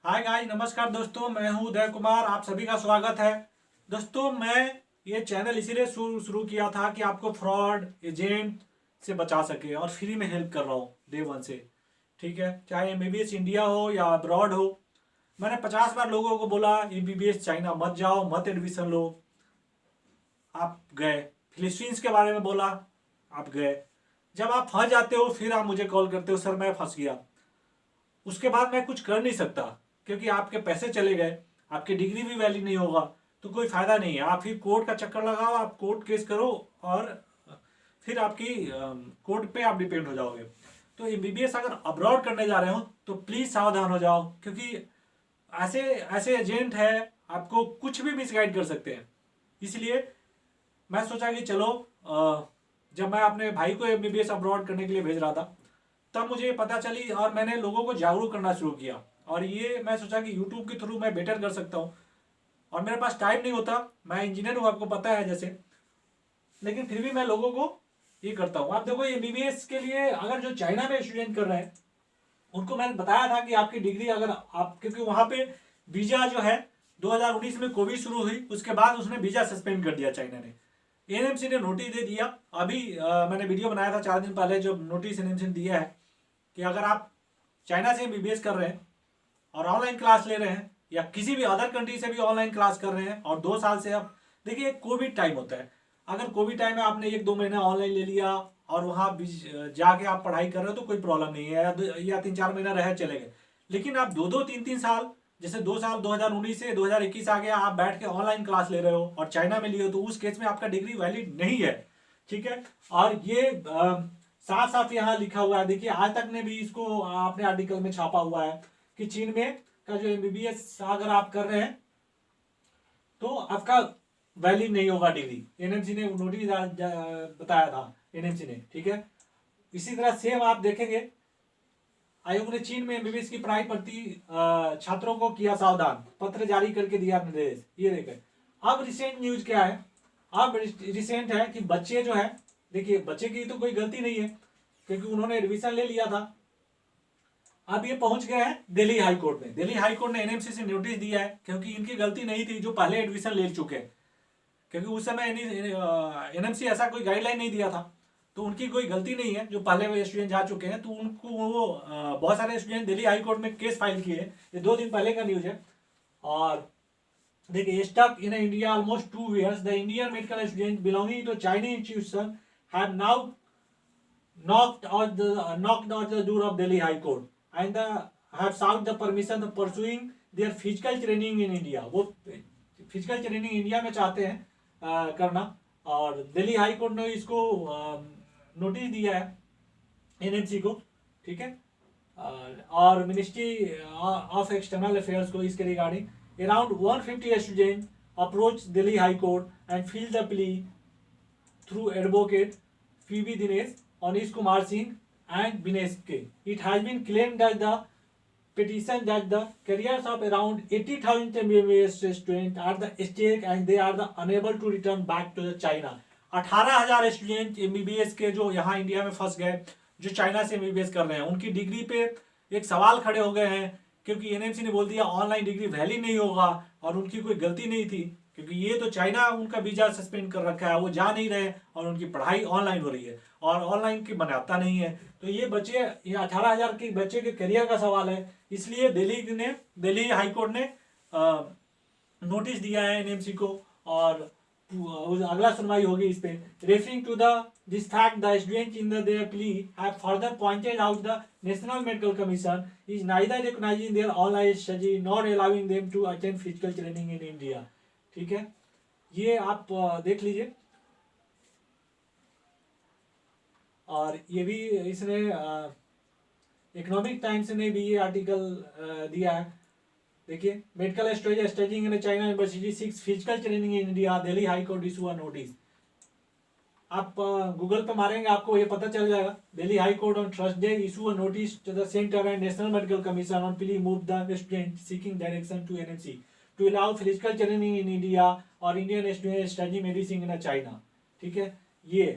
Hi guys, नमस्कार दोस्तों। मैं हूं उदय कुमार, आप सभी का स्वागत है। दोस्तों, मैं ये चैनल इसीलिए शुरू किया था कि आपको फ्रॉड एजेंट से बचा सके और फ्री में हेल्प कर रहा हूँ डे वन से। ठीक है, चाहे एमबीबीएस इंडिया हो या अब्रॉड हो। मैंने 50 बार लोगों को बोला एमबीबीएस चाइना मत जाओ, मत एडमिशन लो, आप गए। फिलीपींस के बारे में बोला, आप गए। जब आप फंस जाते हो फिर आप मुझे कॉल करते हो, सर मैं फंस गया। उसके बाद मैं कुछ कर नहीं सकता क्योंकि आपके पैसे चले गए, आपकी डिग्री भी वैलिड नहीं होगा, तो कोई फायदा नहीं है। आप फिर कोर्ट का चक्कर लगाओ, आप कोर्ट केस करो और फिर आपकी कोर्ट पे आप डिपेंड हो जाओगे। तो एमबीबीएस अगर अब्रॉड करने जा रहे हो तो प्लीज सावधान हो जाओ, क्योंकि ऐसे ऐसे एजेंट है आपको कुछ भी मिसगाइड कर सकते हैं। इसलिए मैं सोचा कि चलो, जब मैं अपने भाई को एमबीबीएस अब्रॉड करने के लिए भेज रहा था तब मुझे पता चली और मैंने लोगों को जागरूक करना शुरू किया। और ये मैं सोचा कि यूट्यूब के थ्रू मैं बेटर कर सकता हूँ। और मेरे पास टाइम नहीं होता, मैं इंजीनियर हूँ आपको पता है जैसे, लेकिन फिर भी मैं लोगों को ये करता हूँ। आप देखो एमबीबीएस के लिए अगर जो चाइना में स्टूडेंट कर रहे हैं उनको मैंने बताया था कि आपकी डिग्री अगर आप, क्योंकि वहां पे वीजा जो है 2019 में कोविड शुरू हुई, उसके बाद उसने वीजा सस्पेंड कर दिया चाइना ने। एनएमसी ने नोटिस दे दिया। अभी मैंने वीडियो बनाया था 4 दिन पहले, जो नोटिस एनएमसी ने दिया है कि अगर आप चाइना से एमबीबीएस कर रहे हैं और ऑनलाइन क्लास ले रहे हैं या किसी भी अदर कंट्री से भी ऑनलाइन क्लास कर रहे हैं और 2 साल से आप, देखिए कोविड टाइम होता है, अगर कोविड टाइम में आपने 1-2 महीना ऑनलाइन ले लिया और वहाँ जाके आप पढ़ाई कर रहे हो तो कोई प्रॉब्लम नहीं है, या 3-4 महीना रह चले गए। लेकिन आप 2-2 3-3 साल, जैसे 2 साल 2019 से 2021 आ गया, आप बैठ के ऑनलाइन क्लास ले रहे हो और चाइना में लिए हो, तो उस केस में आपका डिग्री वैलिड नहीं है। ठीक है। और ये साफ साफ यहाँ लिखा हुआ है, देखिए आज तक ने भी इसको अपने आर्टिकल में छापा हुआ है कि चीन में का जो एमबीबीएस अगर आप कर रहे हैं तो आपका वैलिड नहीं होगा डिग्री। एनएमसी ने नोटिस बताया था एनएमसी ने। ठीक है। इसी तरह सेम आप देखेंगे, आयोग ने चीन में एमबीबीएस की पढ़ाई करती छात्रों को किया सावधान, पत्र जारी करके दिया निर्देश। ये देखें। अब रिसेंट न्यूज क्या है, अब रिसेंट है कि बच्चे जो है, देखिए बच्चे की तो कोई गलती नहीं है क्योंकि उन्होंने एडमिशन ले लिया था। अब ये पहुंच गए हैं दिल्ली हाई कोर्ट में। दिल्ली हाई कोर्ट ने एनएमसी से नोटिस दिया है क्योंकि इनकी गलती नहीं थी जो पहले एडमिशन ले चुके हैं, क्योंकि उस समय एनएमसी ऐसा कोई गाइडलाइन नहीं दिया था। तो उनकी कोई गलती नहीं है, जो पहले वो स्टूडेंट जा चुके हैं तो उनको वो बहुत सारे स्टूडेंट दिल्ली हाई कोर्ट में केस फाइल किए। ये 2 दिन पहले का न्यूज है। और देखिए, stuck in India almost 2 years, the Indian medical student belonging to Chinese institution have now knocked out the door of Delhi High Court and have sought the permission of pursuing their physical training in India. वो physical training India में चाहते हैं करना, और Delhi high court ने इसको notice दिया है एनएमसी को। ठीक है। और मिनिस्ट्री ऑफ एक्सटर्नल अफेयर्स को इसके regarding around 150 student approach Delhi high court and feel the plea through advocate Phoebe Dinesh, Anish Kumar Singh and Binesh K. It has been claimed that the petition that the careers of around 80,000 MBBS students are the stake and they are the unable to return back to the China. 18,000 student MBBS के जो यहाँ India में फंस गए, जो China से MBBS कर रहे हैं, उनकी डिग्री पे एक सवाल खड़े हो गए हैं क्योंकि एनएमसी ने बोल दिया ऑनलाइन डिग्री वैलिड नहीं होगा। और उनकी कोई गलती नहीं थी क्योंकि ये तो चाइना उनका वीजा सस्पेंड कर रखा है, वो जा नहीं रहे और उनकी पढ़ाई ऑनलाइन हो रही है और ऑनलाइन की बनाता नहीं है। तो ये बच्चे, ये 18,000 के बच्चे के करियर का सवाल है, इसलिए दिल्ली हाई कोर्ट ने नोटिस दिया है एनएमसी को और अगला सुनवाई होगी इस पे। Referring to the this fact the student in their plea have further pointed out the national medical commission is neither recognising their online study not allowing them to attend physical training in India. ठीक है, ये आप देख लीजिए। और ये भी इसने इकोनॉमिक टाइम्स ने भी ये आर्टिकल दिया है। देखिए, medical studying in China university 6 physical training in India, Delhi high court issue a notice. आप गूगल पे मारेंगे आपको ये पता चल जाएगा। Delhi high court on Thursday issue a notice to the centre and national medical commission on plea move the student seeking direction to NMC to allow physical training in India or Indian students studying medicine in China. ठीक है, ये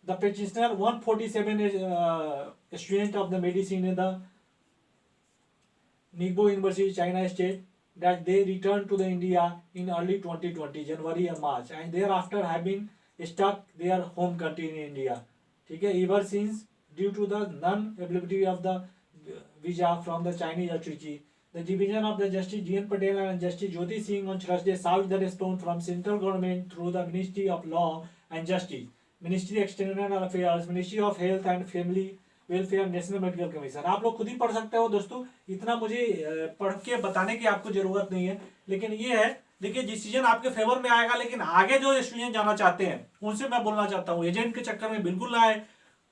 the petitioner 147 student of the medicine in the Ningbo University, China State, that they returned to the India in early 2020, January and March, and thereafter have been stuck their home country in India. ठीक है, ever since due to the non-availability of the visa from the Chinese authority, the division of the Justice G.N. Patel and Justice Jyoti Singh on Thursday sought the response from central government through the Ministry of Law and Justice, Ministry of External Affairs, Ministry of Health and Family welfare, national medical commission. आप लोग खुद ही पढ़ सकते हो दोस्तों, इतना मुझे पढ़ के बताने की आपको जरूरत नहीं है। लेकिन ये है, देखिए डिसीजन आपके फेवर में आएगा, लेकिन आगे जो स्टूडेंट जाना चाहते हैं उनसे मैं बोलना चाहता हूँ, एजेंट के चक्कर में बिल्कुल ना आए।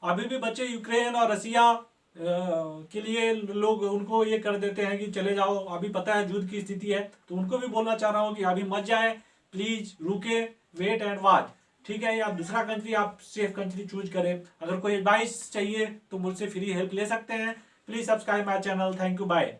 अभी भी बच्चे यूक्रेन और रसिया के लिए लोग उनको ये कर देते हैं कि चले जाओ, अभी पता है युद्ध की स्थिति है, तो उनको भी बोलना चाह रहा हूँ कि अभी मत जाए, प्लीज रुके, वेट एंड वॉच। ठीक है, या दूसरा कंट्री आप सेफ कंट्री चूज करें। अगर कोई एडवाइस चाहिए तो मुझसे फ्री हेल्प ले सकते हैं। Please subscribe my channel. Thank you, bye.